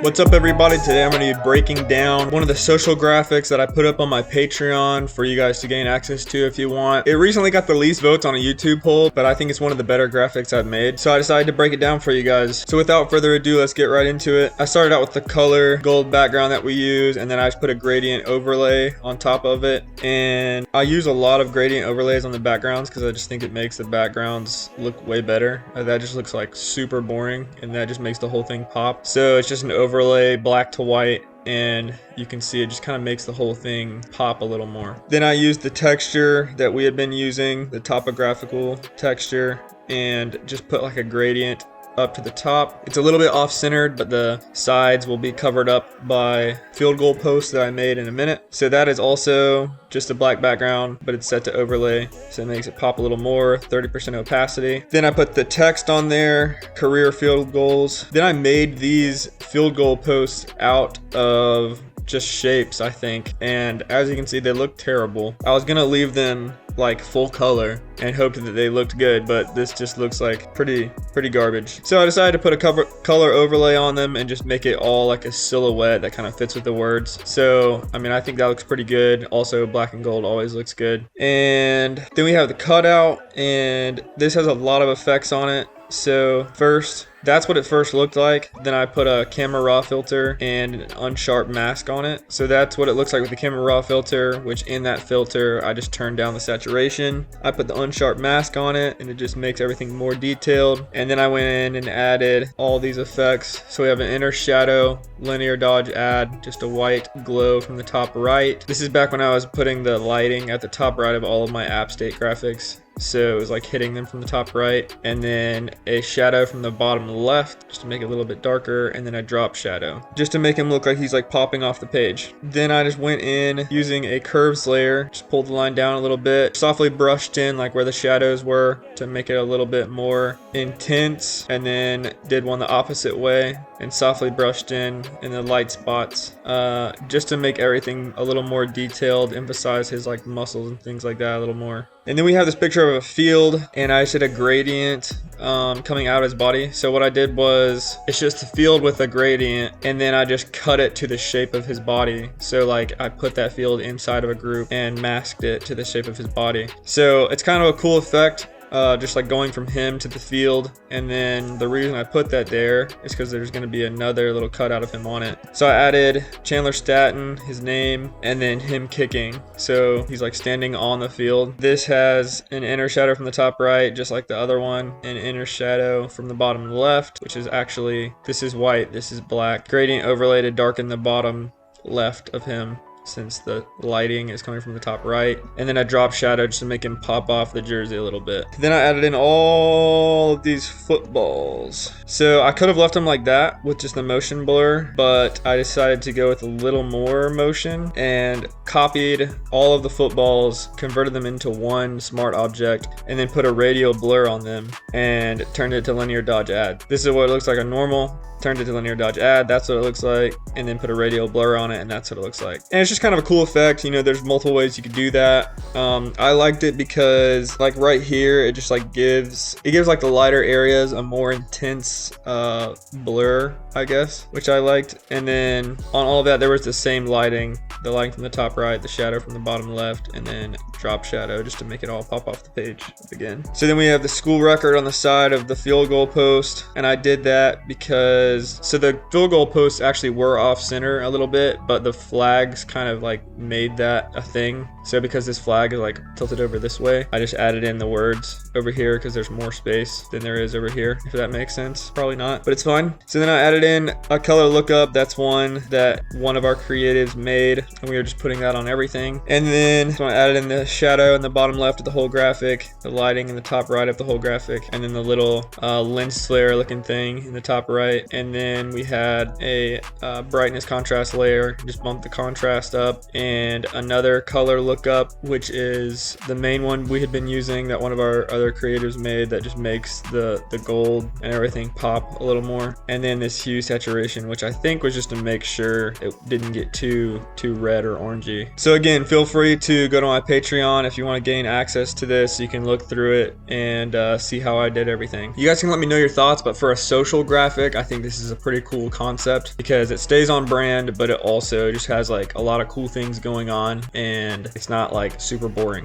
What's up everybody? Today I'm going to be breaking down one of the social graphics that I put up on my Patreon for you guys to gain access to if you want. It recently got the least votes on a YouTube poll, but I think it's one of the better graphics I've made. So I decided to break it down for you guys. So without further ado, let's get right into it. I started out with the color gold background that we use, and then I just put a gradient overlay on top of it. And I use a lot of gradient overlays on the backgrounds because I just think it makes the backgrounds look way better. That just looks like super boring, and that just makes the whole thing pop. So it's just an overlay, black to white, and you can see it just kind of makes the whole thing pop a little more. Then I used the texture that we had been using, the topographical texture, and just put like a gradient up to the top. It's a little bit off-centered, but the sides will be covered up by field goal posts that I made in a minute. So that is also just a black background, but it's set to overlay, so it makes it pop a little more, 30% opacity. Then I put the text on there, career field goals. Then I made these field goal posts out of just shapes, I think, and as you can see, they look terrible. I was gonna leave them like full color and hoped that they looked good, but this just looks like pretty garbage. So I decided to put a color overlay on them and just make it all like a silhouette that kind of fits with the words. So I mean, I think that looks pretty good. Also, black and gold always looks good. And then we have the cutout, and this has a lot of effects on it. So first, that's what it first looked like. Then I put a camera raw filter and an unsharp mask on it. So that's what it looks like with the camera raw filter, which in that filter, I just turned down the saturation. I put the unsharp mask on it, and it just makes everything more detailed. And then I went in and added all these effects. So we have an inner shadow, linear dodge add, just a white glow from the top right. This is back when I was putting the lighting at the top right of all of my app state graphics. So it was like hitting them from the top right, and then a shadow from the bottom left just to make it a little bit darker, and then a drop shadow just to make him look like he's like popping off the page. Then I just went in using a curves layer, just pulled the line down a little bit, softly brushed in like where the shadows were to make it a little bit more intense, and then did one the opposite way and softly brushed in the light spots just to make everything a little more detailed, emphasize his like muscles and things like that a little more. And then we have this picture of a field, and I just did a gradient coming out of his body. So what I did was, it's just a field with a gradient, and then I just cut it to the shape of his body. So like I put that field inside of a group and masked it to the shape of his body. So it's kind of a cool effect. Just like going from him to the field. And then the reason I put that there is because there's going to be another little cutout of him on it. So I added Chandler Statton, his name, and then him kicking. So he's like standing on the field. This has an inner shadow from the top right, just like the other one, and an inner shadow from the bottom left, which is actually, this is white, this is black. Gradient overlay to darken the bottom left of him, since the lighting is coming from the top right, and then a drop shadow just to make him pop off the jersey a little bit. Then I added in all of these footballs. So I could have left them like that with just the motion blur, but I decided to go with a little more motion and copied all of the footballs, converted them into one smart object, and then put a radial blur on them and turned it to linear dodge add. This is what it looks like on normal. Turned it to linear dodge add, that's what it looks like, and then put a radial blur on it, and that's what it looks like. And it's just kind of a cool effect. You know, there's multiple ways you could do that. I liked it because like right here, it just like gives like the lighter areas a more intense blur, I guess, which I liked. And then on all of that, there was the same lighting, the lighting from the top right, the shadow from the bottom left, and then drop shadow just to make it all pop off the page again. So then we have the school record on the side of the field goal post, and I did that because so the field goal posts actually were off center a little bit, but the flags kind of like made that a thing. So because this flag is like tilted over this way, I just added in the words over here because there's more space than there is over here, if that makes sense. Probably not, but it's fine. So then I added in a color lookup. That's one that one of our creatives made, and we were just putting that on everything. And then so I added in the shadow in the bottom left of the whole graphic, the lighting in the top right of the whole graphic, and then the little lens flare looking thing in the top right. And then we had a brightness contrast layer, just bumped the contrast up, and another color lookup, which is the main one we had been using that one of our other creators made, that just makes the gold and everything pop a little more. And then this hue hue saturation, which I think was just to make sure it didn't get too red or orangey. So again, feel free to go to my Patreon if you want to gain access to this. You can look through it and see how I did everything. You guys can let me know your thoughts, but for a social graphic, I think this is a pretty cool concept because it stays on brand, but it also just has like a lot of cool things going on and it's not like super boring.